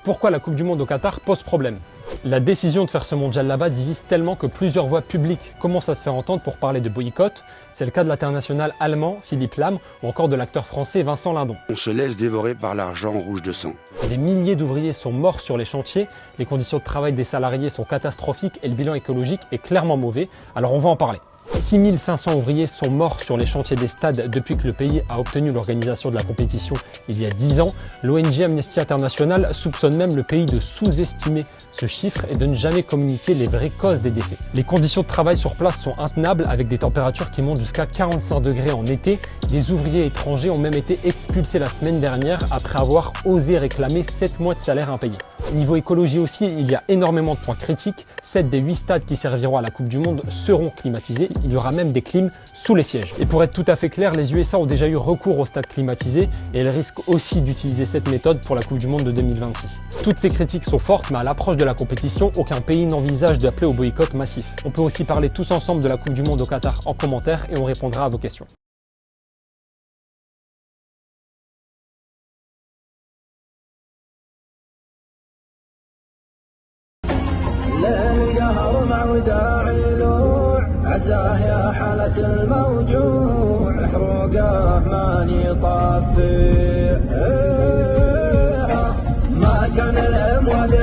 Pourquoi la Coupe du Monde au Qatar pose problème? La décision de faire ce mondial là-bas divise tellement que plusieurs voix publiques commencent à se faire entendre pour parler de boycott. C'est le cas de l'international allemand Philippe Lahm ou encore de l'acteur français Vincent Lindon. On se laisse dévorer par l'argent rouge de sang. Des milliers d'ouvriers sont morts sur les chantiers, les conditions de travail des salariés sont catastrophiques et le bilan écologique est clairement mauvais. Alors on va en parler. 6500 ouvriers sont morts sur les chantiers des stades depuis que le pays a obtenu l'organisation de la compétition il y a 10 ans. L'ONG Amnesty International soupçonne même le pays de sous-estimer ce chiffre et de ne jamais communiquer les vraies causes des décès. Les conditions de travail sur place sont intenables avec des températures qui montent jusqu'à 45 degrés en été. Des ouvriers étrangers ont même été expulsés la semaine dernière après avoir osé réclamer 7 mois de salaire impayés. Niveau écologie aussi, il y a énormément de points critiques. 7 des 8 stades qui serviront à la Coupe du Monde seront climatisés. Il y aura même des clims sous les sièges. Et pour être tout à fait clair, les USA ont déjà eu recours aux stades climatisés et elles risquent aussi d'utiliser cette méthode pour la Coupe du Monde de 2026. Toutes ces critiques sont fortes, mais à l'approche de la compétition, aucun pays n'envisage d'appeler au boycott massif. On peut aussi parler tous ensemble de la Coupe du Monde au Qatar en commentaire et on répondra à vos questions. القهر مع وداع يلوع عساه يا حالة الموجوع حروقه ماني طافي ما كان الاموال.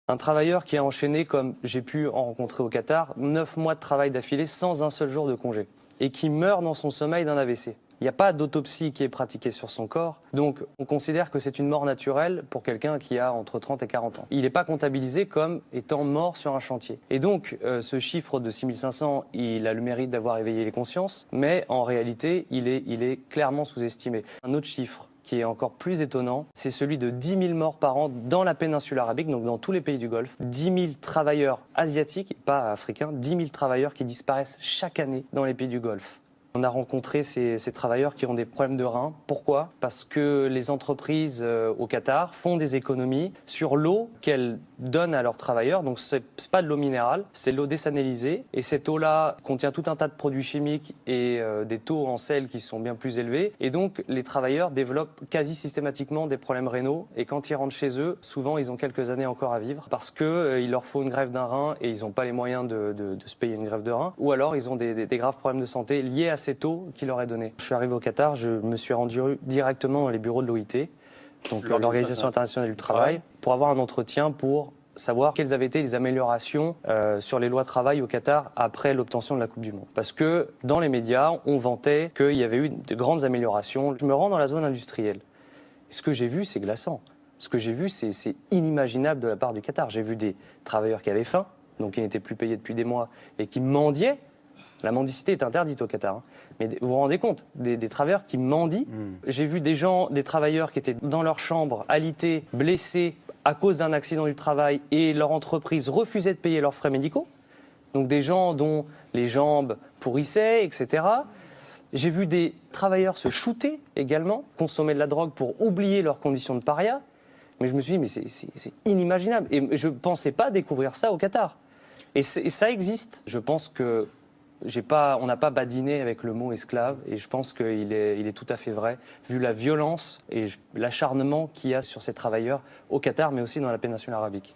Un travailleur qui a enchaîné, comme j'ai pu en rencontrer au Qatar, 9 mois de travail d'affilée sans un seul jour de congé et qui meurt dans son sommeil d'un AVC. Il n'y a pas d'autopsie qui est pratiquée sur son corps, donc on considère que c'est une mort naturelle pour quelqu'un qui a entre 30 et 40 ans. Il n'est pas comptabilisé comme étant mort sur un chantier. Et donc ce chiffre de 6500, il a le mérite d'avoir éveillé les consciences, mais en réalité, il est clairement sous-estimé. Un autre chiffre qui est encore plus étonnant, c'est celui de 10 000 morts par an dans la péninsule arabique, donc dans tous les pays du Golfe. 10 000 travailleurs asiatiques, pas africains, 10 000 travailleurs qui disparaissent chaque année dans les pays du Golfe. On a rencontré ces travailleurs qui ont des problèmes de reins. Pourquoi? Parce que les entreprises au Qatar font des économies sur l'eau qu'elles donnent à leurs travailleurs. Donc c'est pas de l'eau minérale, c'est de l'eau désalinalisée. Et cette eau-là contient tout un tas de produits chimiques et des taux en sel qui sont bien plus élevés. Et donc les travailleurs développent quasi systématiquement des problèmes rénaux. Et quand ils rentrent chez eux, souvent ils ont quelques années encore à vivre parce que il leur faut une greffe d'un rein et ils n'ont pas les moyens de se payer une greffe de rein. Ou alors ils ont des graves problèmes de santé liés à ces taux qu'il leur est donné. Je suis arrivé au Qatar, je me suis rendu directement dans les bureaux de l'OIT, donc l'Organisation internationale du travail, pour avoir un entretien pour savoir quelles avaient été les améliorations sur les lois de travail au Qatar après l'obtention de la Coupe du Monde. Parce que dans les médias, on vantait qu'il y avait eu de grandes améliorations. Je me rends dans la zone industrielle. Et ce que j'ai vu, c'est glaçant. Ce que j'ai vu, c'est inimaginable de la part du Qatar. J'ai vu des travailleurs qui avaient faim, donc qui n'étaient plus payés depuis des mois, et qui mendiaient. La mendicité est interdite au Qatar. Hein. Mais vous vous rendez compte, des travailleurs qui mendient. J'ai vu des travailleurs qui étaient dans leur chambre, alités, blessés à cause d'un accident du travail et leur entreprise refusait de payer leurs frais médicaux. Donc des gens dont les jambes pourrissaient, etc. J'ai vu des travailleurs se shooter également, consommer de la drogue pour oublier leurs conditions de paria. Mais je me suis dit, mais c'est inimaginable. Et je ne pensais pas découvrir ça au Qatar. Et ça existe. Je pense que on n'a pas badiné avec le mot esclave et je pense qu'il est tout à fait vrai, vu la violence et l'acharnement qu'il y a sur ces travailleurs au Qatar, mais aussi dans la péninsule arabique.